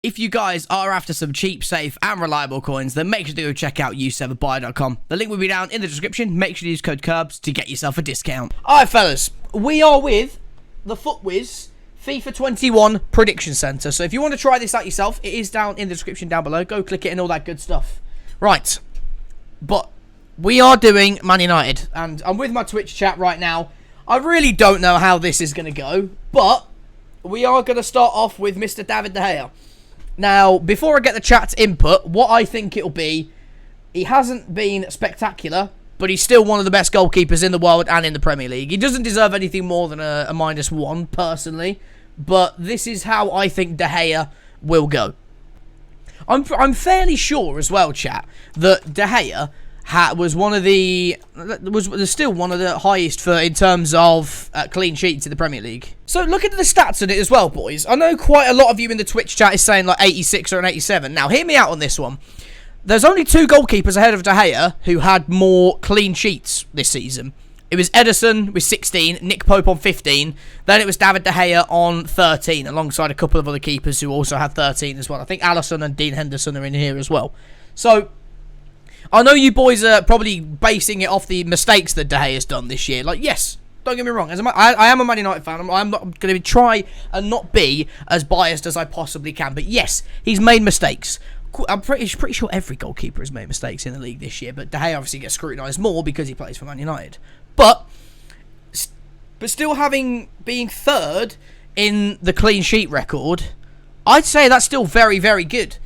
If you guys are after some cheap, safe, and reliable coins, then make sure to go check out u7buy.com. The link will be down in the description. Make sure to use code KIRBZ to get yourself a discount. Alright, fellas, we are with the FUTWIZ FIFA 21 Prediction Center. So if you want to try this out yourself, it is down in the description down below. Go click it and all that good stuff. Right, but we are doing Man United, and I'm with my Twitch chat right now. I really don't know how this is going to go, but we are going to start off with Mr. David De Gea. Now, before I get the chat's input, what I think it'll be, he hasn't been spectacular, but he's still one of the best goalkeepers in the world and in the Premier League. He doesn't deserve anything more than a -1, personally, but this is how I think De Gea will go. I'm fairly sure as well, chat, that De Gea was still one of the highest in terms of clean sheets in the Premier League. So looking at the stats on it as well, boys. I know quite a lot of you in the Twitch chat is saying like 86 or an 87. Now, hear me out on this one. There's only 2 goalkeepers ahead of De Gea who had more clean sheets this season. It was Ederson with 16, Nick Pope on 15, then it was David De Gea on 13, alongside a couple of other keepers who also had 13 as well. I think Alisson and Dean Henderson are in here as well. So I know you boys are probably basing it off the mistakes that De Gea has done this year. Like, yes, don't get me wrong. I am a Man United fan. I'm not going to try and not be as biased as I possibly can. But yes, he's made mistakes. I'm pretty sure every goalkeeper has made mistakes in the league this year. But De Gea obviously gets scrutinised more because he plays for Man United. But still being third in the clean sheet record, I'd say that's still very, very good.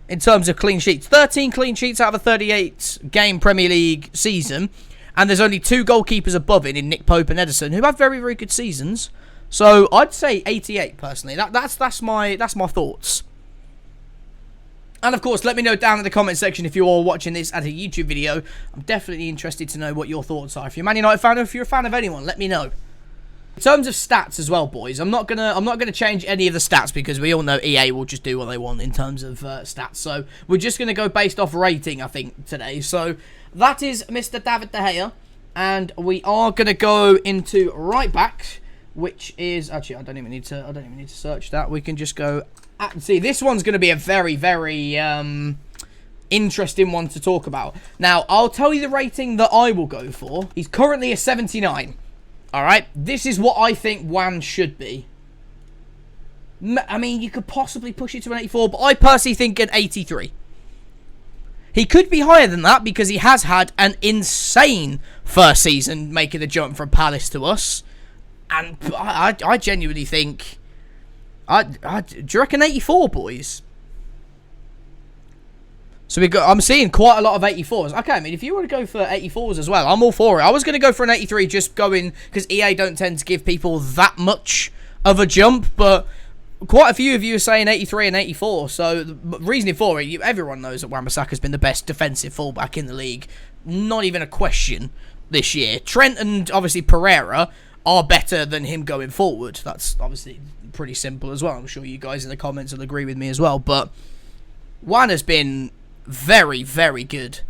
In terms of clean sheets, 13 clean sheets out of a 38-game Premier League season, and there's only 2 goalkeepers above it in Nick Pope and Ederson who have very, very good seasons. So I'd say 88 personally. That's my thoughts. And of course, let me know down in the comment section if you're all watching this as a YouTube video. I'm definitely interested to know what your thoughts are. If you're a Man United fan or if you're a fan of anyone, let me know. In terms of stats as well, boys, I'm not gonna change any of the stats because we all know EA will just do what they want in terms of stats. So we're just gonna go based off rating, I think, today. So that is Mr. David De Gea, and we are gonna go into right back, which is actually I don't even need to search that. We can just go. See, this one's gonna be a very, very interesting one to talk about. Now, I'll tell you the rating that I will go for. He's currently a 79. Alright, this is what I think Juan should be. I mean, you could possibly push it to an 84, but I personally think an 83. He could be higher than that because he has had an insane first season making the jump from Palace to us. And I genuinely think... do you reckon 84, boys? So I'm seeing quite a lot of 84s. Okay, I mean, if you want to go for 84s as well, I'm all for it. I was going to go for an 83 just going because EA don't tend to give people that much of a jump, but quite a few of you are saying 83 and 84. So the reasoning for it, everyone knows that Wan-Bissaka's been the best defensive fullback in the league. Not even a question this year. Trent and obviously Pereira are better than him going forward. That's obviously pretty simple as well. I'm sure you guys in the comments will agree with me as well. But Juan has been very, very good.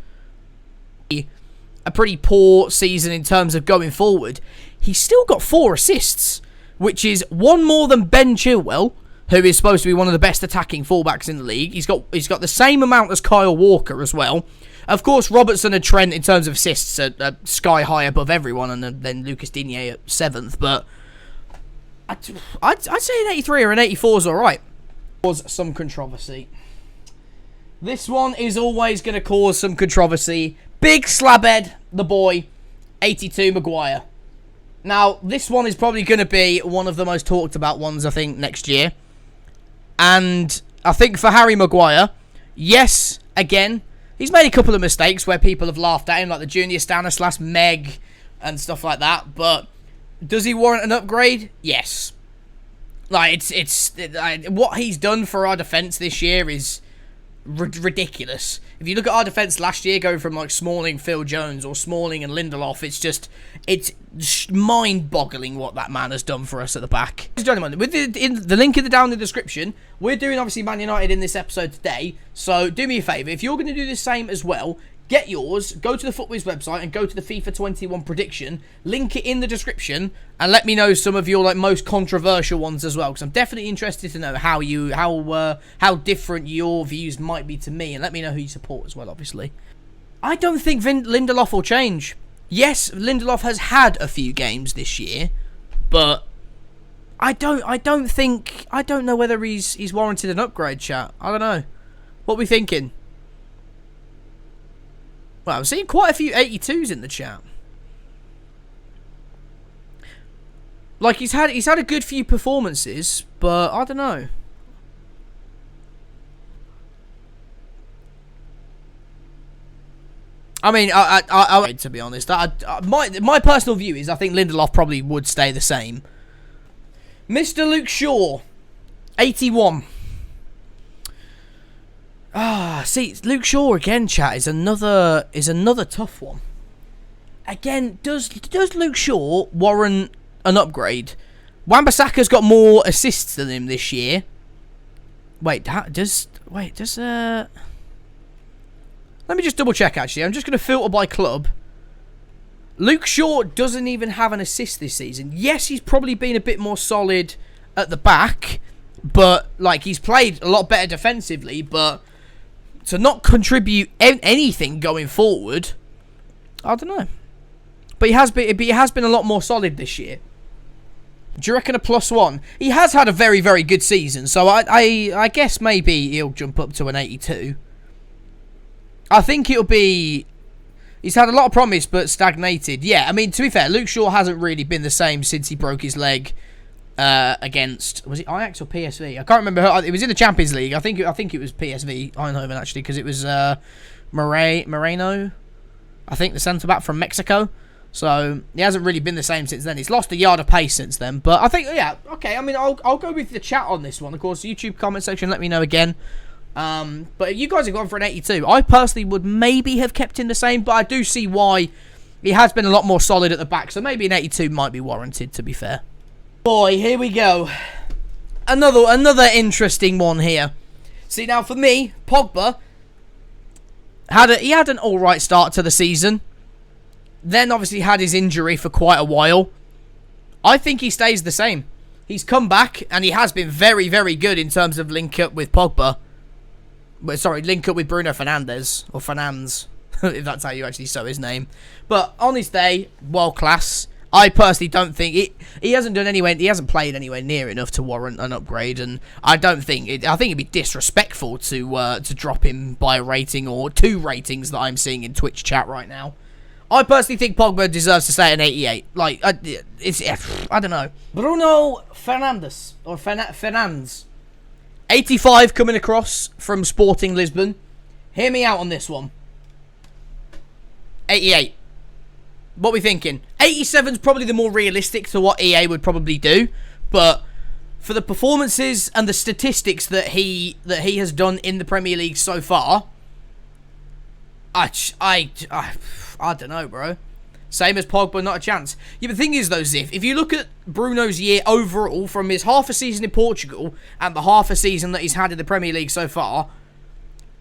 A pretty poor season in terms of going forward. He's still got 4 assists, which is 1 more than Ben Chilwell, who is supposed to be one of the best attacking fullbacks in the league. He's got the same amount as Kyle Walker as well. Of course, Robertson and Trent in terms of assists are sky high above everyone, and then Lucas Digne at 7th. But I'd say an 83 or an 84 is all right. Cause some controversy. This one is always going to cause some controversy. Big slabhead, the boy, 82 Maguire. Now, this one is probably going to be one of the most talked about ones, I think, next year. And I think for Harry Maguire, yes, again, he's made a couple of mistakes where people have laughed at him, like the Junior Stanislas, Meg, and stuff like that. But does he warrant an upgrade? Yes. Like, what he's done for our defence this year is ridiculous. If you look at our defence last year, going from like Smalling, Phil Jones, or Smalling and Lindelof, it's mind-boggling what that man has done for us at the back. Gentlemen, with the link down in the description, we're doing obviously Man United in this episode today, so do me a favour, if you're going to do the same as well, get yours, go to the FUTWIZ website and go to the FIFA 21 prediction, link it in the description, and let me know some of your most controversial ones as well, because I'm definitely interested to know how different your views might be to me, and let me know who you support as well, obviously. I don't think Lindelof will change. Yes, Lindelof has had a few games this year, but I don't know whether he's warranted an upgrade, chat. I don't know. What are we thinking? Well, I'm seeing quite a few 82s in the chat. Like, he's had a good few performances, but I don't know. I mean, I to be honest, my personal view is I think Lindelof probably would stay the same. Mr. Luke Shaw, 81. See, Luke Shaw again, chat, is another tough one. Again, does Luke Shaw warrant an upgrade? Wan-Bissaka's got more assists than him this year. Let me just double check, actually. I'm just going to filter by club. Luke Shaw doesn't even have an assist this season. Yes, he's probably been a bit more solid at the back, but he's played a lot better defensively, but to not contribute anything going forward, I don't know. But he has been a lot more solid this year. Do you reckon a +1? He has had a very, very good season, so I guess maybe he'll jump up to an 82. I think it'll be... He's had a lot of promise, but stagnated. Yeah, I mean, to be fair, Luke Shaw hasn't really been the same since he broke his leg against... Was it Ajax or PSV? I can't remember. It was in the Champions League. I think it was PSV Eindhoven, actually, because it was Moreno, I think, the centre-back from Mexico. So, he hasn't really been the same since then. He's lost a yard of pace since then. But I think, yeah, okay. I mean, I'll go with the chat on this one. Of course, YouTube comment section, let me know again. But you guys have gone for an 82. I personally would maybe have kept him the same, but I do see why he has been a lot more solid at the back. So maybe an 82 might be warranted, to be fair. Boy, here we go. Another interesting one here. See, now for me, Pogba had an alright start to the season. Then obviously had his injury for quite a while. I think he stays the same. He's come back and he has been very, very good in terms of link up with Pogba. Sorry, link up with Bruno Fernandes, or Fernandes, if that's how you actually say his name. But on his day, world class. I personally don't think he hasn't played anywhere near enough to warrant an upgrade, and I think it'd be disrespectful to drop him by a rating or 2 ratings that I'm seeing in Twitch chat right now. I personally think Pogba deserves to stay at an 88. I don't know. Bruno Fernandes, or Fernandes. 85 coming across from Sporting Lisbon. Hear me out on this one. 88. What are we thinking? 87's probably the more realistic to what EA would probably do. But for the performances and the statistics that he has done in the Premier League so far, I don't know, bro. Same as Pogba, not a chance. Yeah, but the thing is, though, Ziff, if you look at Bruno's year overall, from his half a season in Portugal and the half a season that he's had in the Premier League so far,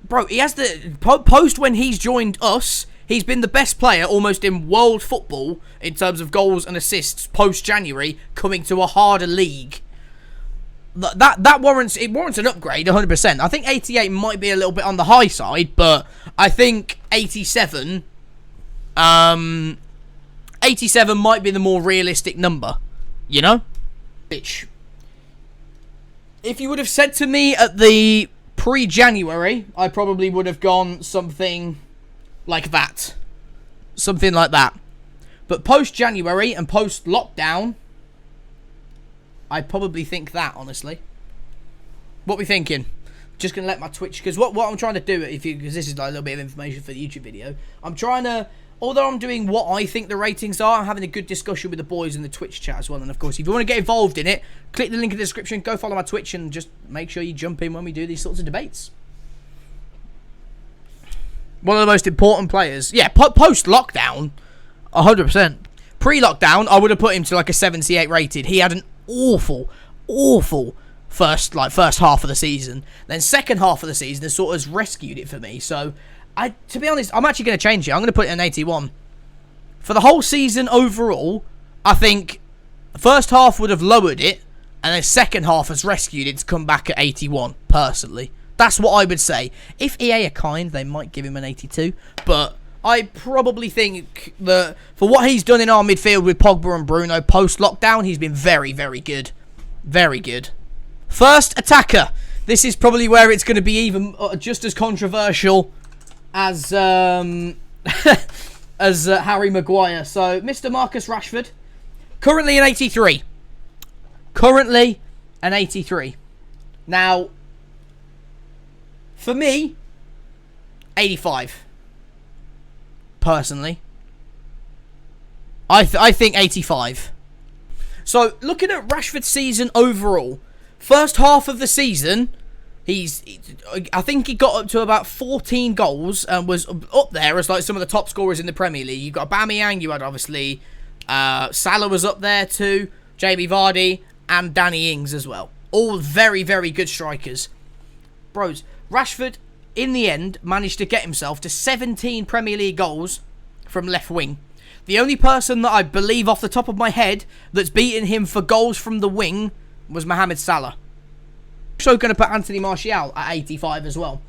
bro, he has the... Post when he's joined us, he's been the best player almost in world football in terms of goals and assists post-January, coming to a harder league. That warrants an upgrade, 100%. I think 88 might be a little bit on the high side, but I think 87... 87 might be the more realistic number, you know? Bitch. If you would have said to me at the pre-January, I probably would have gone something like that. Something like that. But post-January and post-lockdown, I probably think that, honestly. What we thinking? Just going to let my Twitch... Because what I'm trying to do, because this is like a little bit of information for the YouTube video, I'm trying to... Although I'm doing what I think the ratings are, I'm having a good discussion with the boys in the Twitch chat as well. And of course, if you want to get involved in it, click the link in the description, go follow my Twitch, and just make sure you jump in when we do these sorts of debates. One of the most important players. Yeah, post-lockdown, 100%. Pre-lockdown, I would have put him to like a 78 rated. He had an awful first half of the season. Then second half of the season has sort of rescued it for me. So To be honest, I'm actually going to change it. I'm going to put it in 81. For the whole season overall, I think the first half would have lowered it, and the second half has rescued it to come back at 81, personally. That's what I would say. If EA are kind, they might give him an 82, but I probably think that for what he's done in our midfield with Pogba and Bruno post-lockdown, he's been very, very good. Very good. First attacker. This is probably where it's going to be even just as controversial as Harry Maguire. So, Mr. Marcus Rashford, currently an 83. Currently an 83. Now, for me, 85. Personally. I think 85. So, looking at Rashford's season overall, first half of the season, I think he got up to about 14 goals and was up there as like some of the top scorers in the Premier League. You got Aubameyang, you had obviously Salah was up there too, Jamie Vardy and Danny Ings as well. All very, very good strikers. Bros, Rashford, in the end, managed to get himself to 17 Premier League goals from left wing. The only person that I believe off the top of my head that's beaten him for goals from the wing was Mohamed Salah. So going to put Anthony Martial at 85 as well.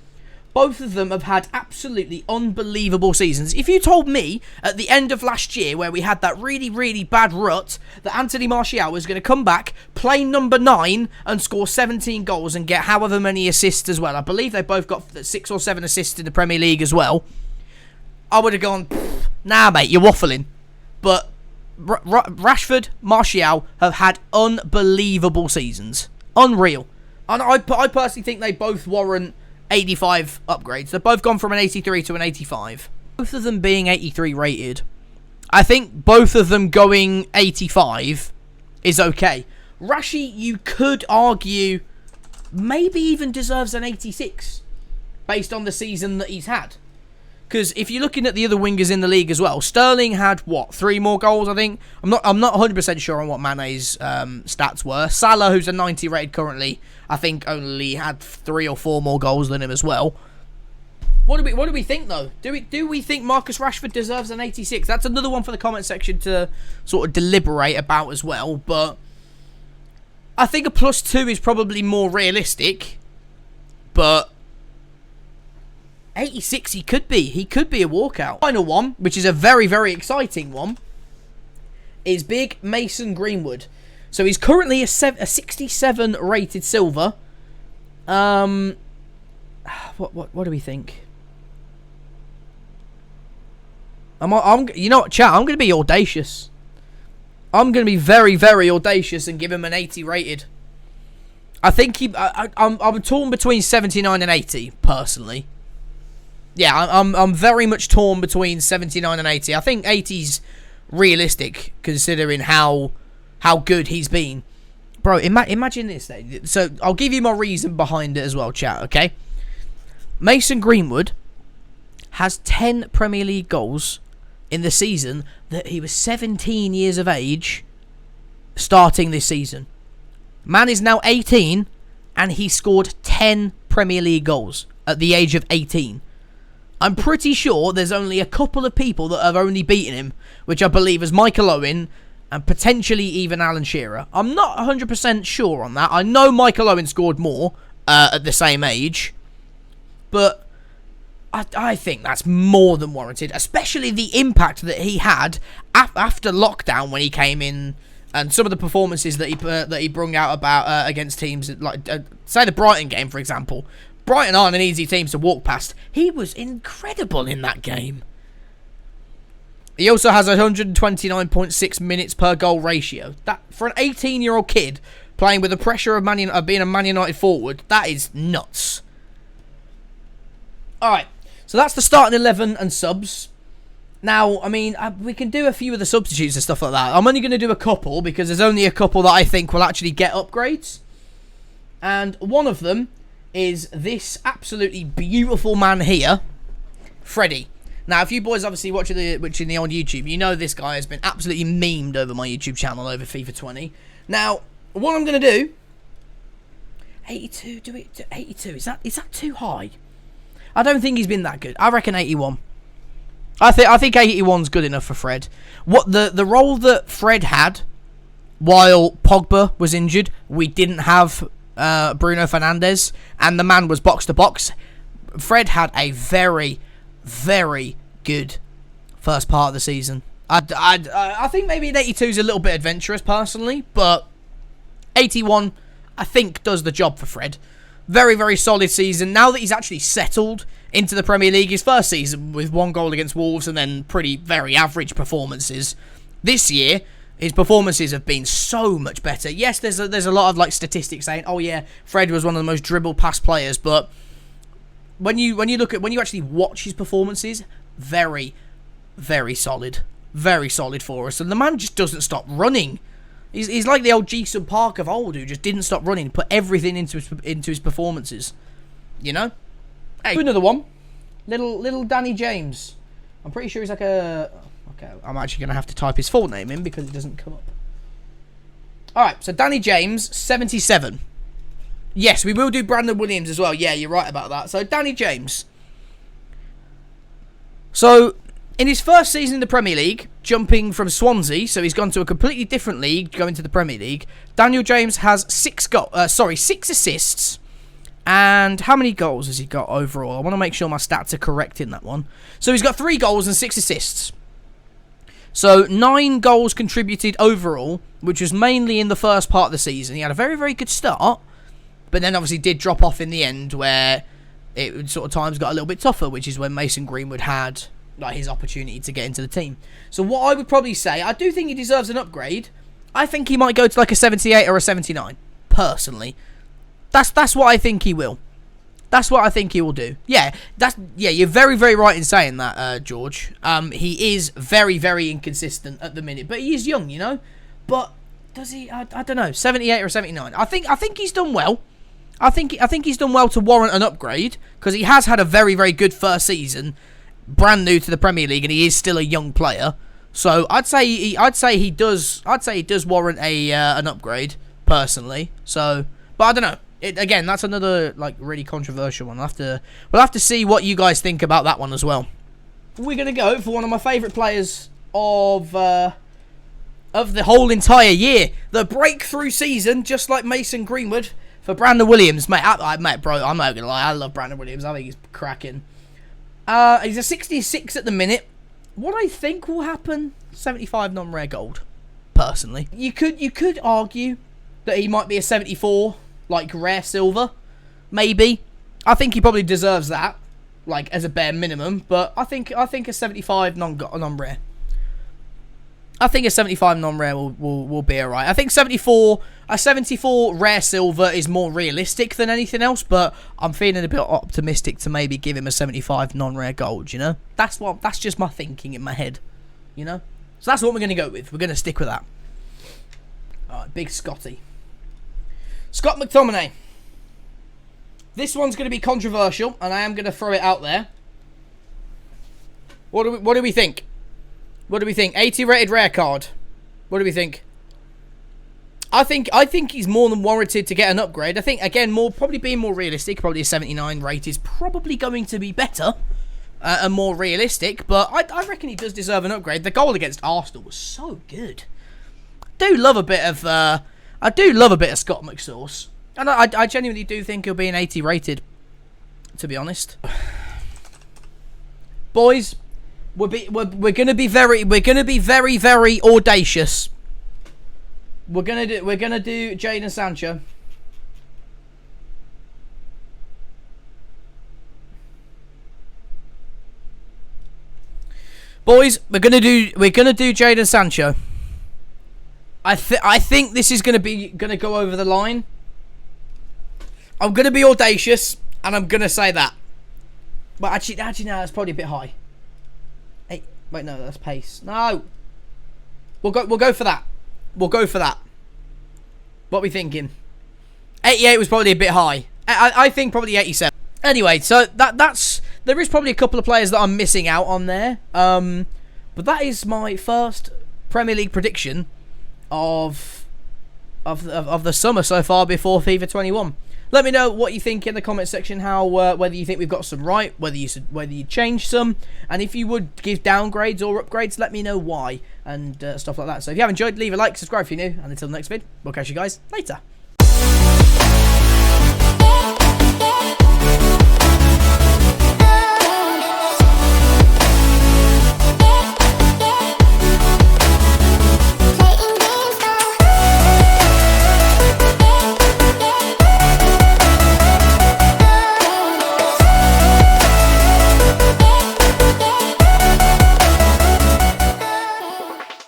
Both of them have had absolutely unbelievable seasons. If you told me at the end of last year, where we had that really, really bad rut, that Anthony Martial was going to come back, play number 9 and score 17 goals and get however many assists as well. I believe they both got 6 or 7 assists in the Premier League as well. I would have gone, nah mate, you're waffling. But Rashford, Martial have had unbelievable seasons. Unreal. And I personally think they both warrant 85 upgrades. They've both gone from an 83 to an 85. Both of them being 83 rated. I think both of them going 85 is okay. Rashi, you could argue, maybe even deserves an 86 based on the season that he's had. Because if you're looking at the other wingers in the league as well, Sterling had, what, 3 more goals, I think? I'm not 100% sure on what Mane's stats were. Salah, who's a 90 rated currently, I think only had 3 or 4 more goals than him as well. What do we think, though? Do we think Marcus Rashford deserves an 86? That's another one for the comment section to sort of deliberate about as well. But I think a +2 is probably more realistic. But 86 he could be. He could be a walkout. Final one, which is a very, very exciting one, is big Mason Greenwood. So he's currently a 67 rated silver. What do we think? You know what, chat? I'm going to be audacious. I'm going to be very, very audacious and give him an 80 rated. I think I'm torn between 79 and 80 personally. Yeah, I'm very much torn between 79 and 80. I think 80's realistic considering how good he's been. Bro, imagine this then. So, I'll give you my reason behind it as well, chat, okay? Mason Greenwood has 10 Premier League goals in the season that he was 17 years of age starting this season. Man is now 18 and he scored 10 Premier League goals at the age of 18. I'm pretty sure there's only a couple of people that have only beaten him, which I believe is Michael Owen and potentially even Alan Shearer. I'm not 100% sure on that. I know Michael Owen scored more at the same age, but I think that's more than warranted, especially the impact that he had after lockdown when he came in and some of the performances that he brung out about against teams like say the Brighton game, for example. Brighton aren't an easy team to walk past. He was incredible in that game. He also has a 129.6 minutes per goal ratio. That for an 18-year-old kid playing with the pressure of being a Man United forward, that is nuts. All right, so that's the starting 11 and subs. Now, I mean, we can do a few of the substitutes and stuff like that. I'm only going to do a couple because there's only a couple that I think will actually get upgrades. And one of them is this absolutely beautiful man here, Freddie. Now, if you boys obviously watching the on YouTube, you know this guy has been absolutely memed over my YouTube channel over FIFA 20. Now, what I'm going to do, 82, do it to 82, is that too high? I don't think he's been that good. I reckon 81. I think 81's good enough for Fred. What the role that Fred had while Pogba was injured, we didn't have Bruno Fernandes, and the man was box to box. Fred had a very, very good first part of the season. I think maybe an 82 is a little bit adventurous personally, but 81 I think does the job for Fred. Very, very solid season. Now that he's actually settled into the Premier League, his first season with 1 goal against Wolves and then very average performances. This year, his performances have been so much better. Yes, there's a lot of like statistics saying, oh yeah, Fred was one of the most dribble pass players, but when you actually watch his performances, very, very solid. Very solid for us. And the man just doesn't stop running. He's like the old Jason Park of old, who just didn't stop running, put everything into his performances. You know? Hey, another one. Little Danny James. I'm pretty sure he's like a... Okay, I'm actually going to have to type his full name in because it doesn't come up. Alright, so Danny James, 77. Yes, we will do Brandon Williams as well. Yeah, you're right about that. So, Danny James. So, in his first season in the Premier League, jumping from Swansea, so he's gone to a completely different league, going to the Premier League, Daniel James has 6 assists. And how many goals has he got overall? I want to make sure my stats are correct in that one. So he's got 3 goals and 6 assists. So 9 goals contributed overall, which was mainly in the first part of the season. He had a very, very good start, but then obviously did drop off in the end, where it sort of times got a little bit tougher, which is when Mason Greenwood had like his opportunity to get into the team. So what I would probably say, I do think he deserves an upgrade. I think he might go to like a 78 or a 79, personally. That's what I think he will. That's what I think he will do. Yeah, you're very, very right in saying that, George. He is very, very inconsistent at the minute, but he is young, you know. But does he? I don't know, 78 or 79. I think he's done well. I think he's done well to warrant an upgrade, because he has had a very, very good first season, brand new to the Premier League, and he is still a young player. So I'd say he does warrant an upgrade personally. So, but I don't know. Again, that's another like really controversial one. We'll have to see what you guys think about that one as well. We're gonna go for one of my favourite players of the whole entire year, the breakthrough season, just like Mason Greenwood, for Brandon Williams, mate. Bro, I'm not gonna lie, I love Brandon Williams. I think he's cracking. He's a 66 at the minute. What I think will happen, 75 non-rare gold. Personally, you could argue that he might be a 74. Like rare silver, maybe. I think he probably deserves that, like as a bare minimum. But I think a 75 non-rare. I think a 75 non-rare will be alright. I think a 74 rare silver is more realistic than anything else. But I'm feeling a bit optimistic to maybe give him a 75 non-rare gold. You know, that's just my thinking in my head. You know, so that's what we're gonna go with. We're gonna stick with that. Alright, big Scotty. Scott McTominay. This one's going to be controversial, and I am going to throw it out there. What do we think? What do we think? 80 rated rare card. What do we think? I think he's more than warranted to get an upgrade. I think, again, probably being more realistic, probably a 79 rate is probably going to be better and more realistic, but I reckon he does deserve an upgrade. The goal against Arsenal was so good. I do love a bit of Scott McSauce. And I genuinely do think he'll be an 80 rated, to be honest. Boys, we're gonna be very very audacious. We're gonna do Jadon Sancho. Boys, we're gonna do Jadon Sancho. I think this is gonna go over the line. I'm gonna be audacious, and I'm gonna say that. But actually, no, that's probably a bit high. Hey, wait, no, that's pace. No, we'll go for that. We'll go for that. What are we thinking? 88 was probably a bit high. I think probably 87. Anyway, so there is probably a couple of players that I'm missing out on there. But that is my first Premier League prediction of the summer so far before FIFA 21. Let me know what you think in the comment section. How whether you think we've got some right, whether you change some, and if you would give downgrades or upgrades, let me know why and stuff like that. So if you have enjoyed, leave a like, subscribe if you're new, and until the next vid, we'll catch you guys later.